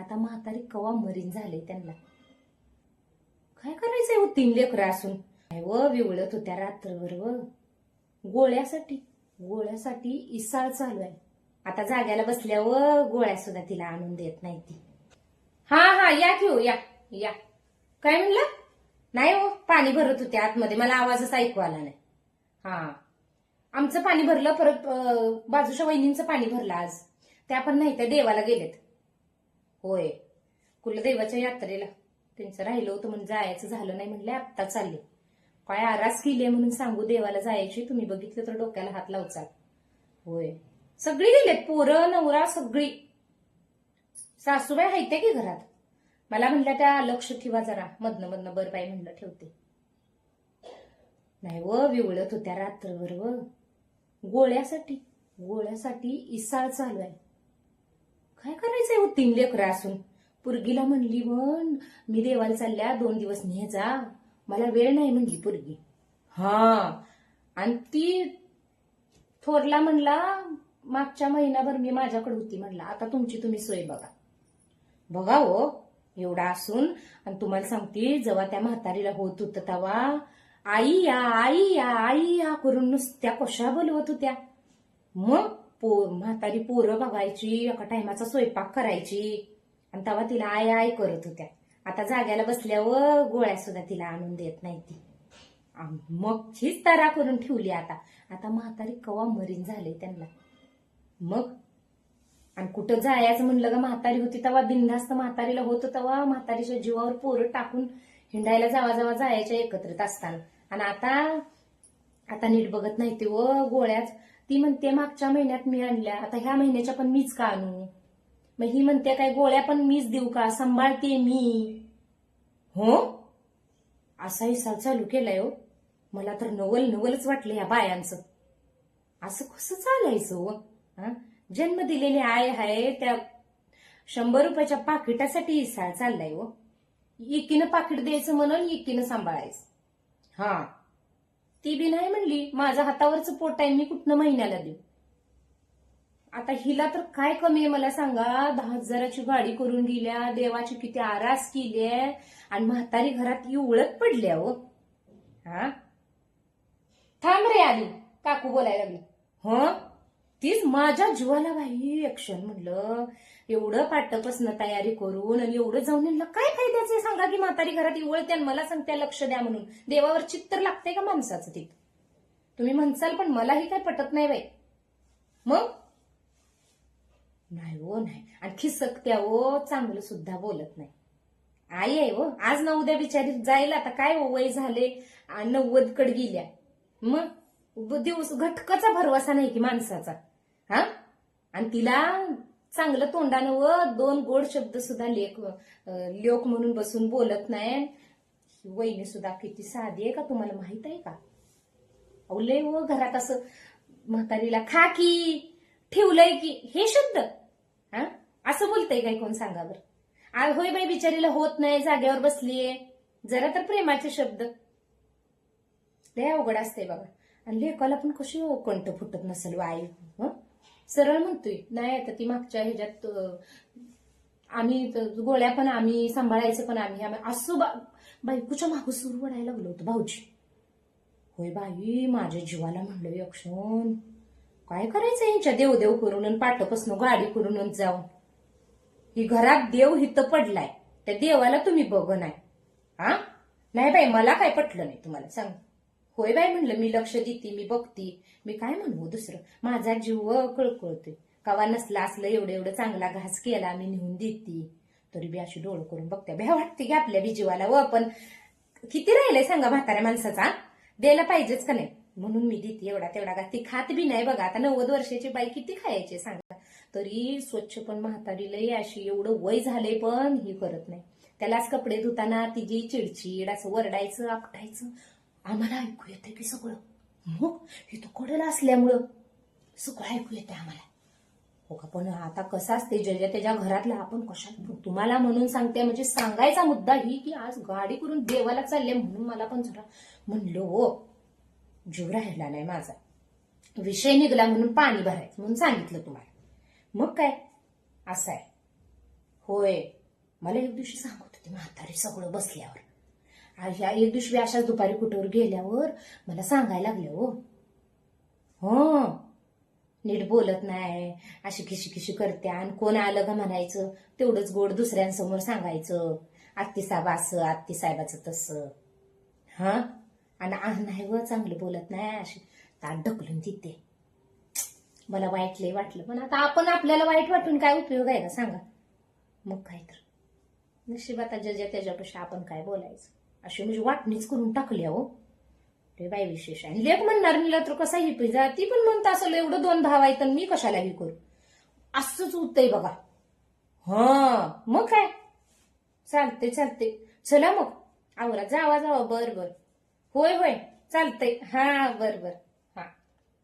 आता म्हातारी कवा मरीन झाले त्यांना. काय करायचंय हो 3 लेकरं असून. काय व विवळत होत्या रात्रभर व गोळ्यासाठी गोळ्यासाठी इसाळ चालू आहे. आता जाग्याला बसल्यावर गोळ्या सुद्धा तिला आणून देत नाही ती. हा हा या घेऊ या या. काय म्हणलं? नाही हो पाणी भरत होते आतमध्ये, मला आवाजच ऐकू आला नाही. हा आमचं पाणी भरलं, परत बाजूच्या वहिनींचं पाणी भरलं आज. त्या पण नाही, त्या देवाला गेलेत. होय कुलदेवाच्या यात्रेला त्यांचं राहिलं होतं म्हणून जायचं झालं नाही, म्हणले आत्ता चालले. काय आरास केली म्हणून सांगू देवाला जायची, तुम्ही बघितलं तर डोक्याला हात लावचाल. होय सगळी गेलेत, पोरं नवरा सगळी. सासूबाई हायते की घरात. मला म्हणल्या त्या लक्ष ठेवा जरा, मधनं मधनं बर बाई म्हणलं ठेवते. नाही व विवळत होत्या रात्रभर व गोळ्यासाठी इसाळ चालू आहे. काय करायचंय हो 3 लेकरं असून. पुरगीला म्हणली म्हण मी देवाला चालल्या 2 दिवस ने जा, मला वेळ नाही म्हणली पुरगी. हा आणि ती थोरला म्हणला मागच्या महिनाभर मी माझ्याकडे होती, म्हणला आता तुमची तुम्ही सोय बघा. बघा हो एवढा असून. आणि तुम्हाला सांगते जेव्हा त्या म्हातारीला होत होतं तेव्हा आई या आई या आई या करून नुसत्या कशा बोलवत होत्या. मग म्हातारी पोरं बघायची, एका टायमाचा स्वयंपाक करायची आणि तेव्हा तिला आय आय करत होत्या. आता जाग्याला बसल्यावर गोळ्या सुद्धा तिला आणून देत नाही ती. मग हीच तारा करून ठेवली. आता म्हातारी कवा मरीन झाले त्यांना. मग आणि कुठं जायचं म्हणलं का म्हातारी होती तेव्हा बिनधास्त म्हातारीला होतं, तेव्हा म्हातारीच्या जीवावर पोरं टाकून हिंडायला जावा जायच्या एकत्रित असताना. आणि आता नीट बघत नाही ते व गोळ्याच. ती म्हणते मागच्या महिन्यात मी आणल्या, आता ह्या महिन्याच्या पण मीच का आणू. मग ही म्हणते काय गोळ्या पण मीच देऊ का, सांभाळते मी. हो असा इसाळ चालू केलाय हो. मला तर नवलच वाटलं या बायांचं. असं कसं चालायचं हो. जन्म दिलेली आय आहे त्या 100 रुपयाच्या पाकिटासाठी इसाळ चाललाय हो. एकीनं पाकिट द्यायचं म्हणून एकीनं सांभाळायचं. हा ती बी नाही म्हणली माझ्या हातावरचं पोट आहे, मी कुठनं महिन्याला देऊ. आता हिला तर काय कमी आहे मला सांगा. 10,000ची गाडी करून गेल्या, देवाची किती आरास केली आणि म्हातारी घरात उळत पडल्या हो. हा थांब रे आली, काकू बोलायला लागली. हो तीच माझ्या जीवाला बाई ऍक्शन म्हणलं. एवढं पाटपसनं तयारी करून आणि एवढं जाऊन काय फायद्याचं सांगा की म्हातारी घरात इवळते आणि मला सांगते लक्ष द्या म्हणून. देवावर चित्तर लागते का माणसाचं तिथं. तुम्ही म्हणसाल पण मलाही काय पटत नाही बाई. मग नाही हो नाही. आणि खिसकत्या हो, चांगलं सुद्धा बोलत नाही. आई आहे हो, आज ना उद्या बिचारी जाईल. आता काय वय झाले 90 कडे गेल्या. मग दिवस घटकाचा भरवसा नाही की माणसाचा. हा आणि तिला चांगलं तोंडानं व 2 गोड शब्द सुद्धा लोक म्हणून बसून बोलत नाही. वहिनी सुद्धा किती साधी आहे का तुम्हाला माहित आहे का. अवले व घरात असं म्हातारीला खा की ठेवलंय की हे शब्द असं बोलतय काय कोण सांगा बरं. होय बाई बिचारीला होत नाही, जाग्यावर बसलीये, जरा तर प्रेमाचे शब्द. लय अवघड असते बाबा. आणि लेकाला पण कशी कंठ फुटत नसेल आई. सरळ म्हणतोय नाही. आता ती मागच्या ह्याच्यात आम्ही गोळ्या पण आम्ही सांभाळायचं पण आम्ही असं बायकोच्या मागं सूर वडायला लागलो होतं भाऊजी. होय बाई माझ्या जीवाला म्हणलं यक्षण काय करायचं यांच्या देवदेव करून आणि पाठपासनं गाडी करून जाऊन. ही घरात देव हिथं पडलाय, त्या देवाला तुम्ही बघ नाही. नाही बाई मला काय पटलं नाही तुम्हाला सांग. होय बाई म्हणलं मी लक्ष देते, मी बघते, मी काय म्हणू दुसरं. माझा जीव कळकळतोय. कवा नसला असलं एवढं चांगला घास केला मी नेऊन देते, तरी बी अशी डोळ करून बघते. भ्या वाटते की आपल्या बी जीवाला व. पण किती राहिलंय सांगा म्हाताऱ्या माणसाचा, द्यायला पाहिजेच का नाही. म्हणून मी देते एवढा तेवढा का. ती खात बी नाही बघा. आता 90 वर्षाची बाई किती खायचे सांगा. तरी स्वच्छ पण म्हातारी लई अशी, एवढं वय झालंय पण ही करत नाही. त्यालाच कपडे धुताना तिची चिडचिड, असं वरडायचं आपटायचं. आम्हाला ऐकू येते की सगळं. मग हे तो कडेला असल्यामुळं सगळं ऐकू येते आम्हाला. हो का. पण आता कसं असते ज्याच्या त्याच्या घरातला आपण कशात तुम्हाला म्हणून सांगते. म्हणजे सांगायचा मुद्दा ही की आज गाडी करून देवाला चालले म्हणून मला पण जरा म्हणलं हो जीव राहिला नाही माझा. विषय निघाला म्हणून पाणी भरायचं म्हणून सांगितलं तुम्हाला. मग काय असं आहे. होय मला एक दिवशी सांगत होती म्हातारी सगळं बसल्यावर. ह्या एक दिवशी अशाच दुपारी कुठेवर गेल्यावर मला सांगायला लागल्या हो. हो, नीट बोलत नाही, अशी खिशी करते, आणि कोण आलं का म्हणायचं तेवढंच गोड दुसऱ्यांसमोर सांगायचं, आत्तीसाहेब असं आत्तीसाहेबाचं तसं. हा, आणि नाही व चांगलं बोलत नाही, अशी ताट ढकलून देते. मला वाईट लय वाटलं, पण आता आपण आपल्याला वाईट वाटून काय उपयोग आहे का सांगा. मग काय तर नशीब, आता ज्याच्या त्याच्यापेक्षा आपण काय बोलायचं. अशी म्हणजे वाटणीच करून टाकली हो. ते बाय विशेष आहे. लेख म्हणणार मी तर कसा ही पिझा, ती पण म्हणत असं एवढं 2 भाव आहेत तर मी कशाला ही करू, असंच होतंय बघा. हा, मग काय, चालते चला मग आवरा, जावा. बर. होय चालतंय. हा, बर.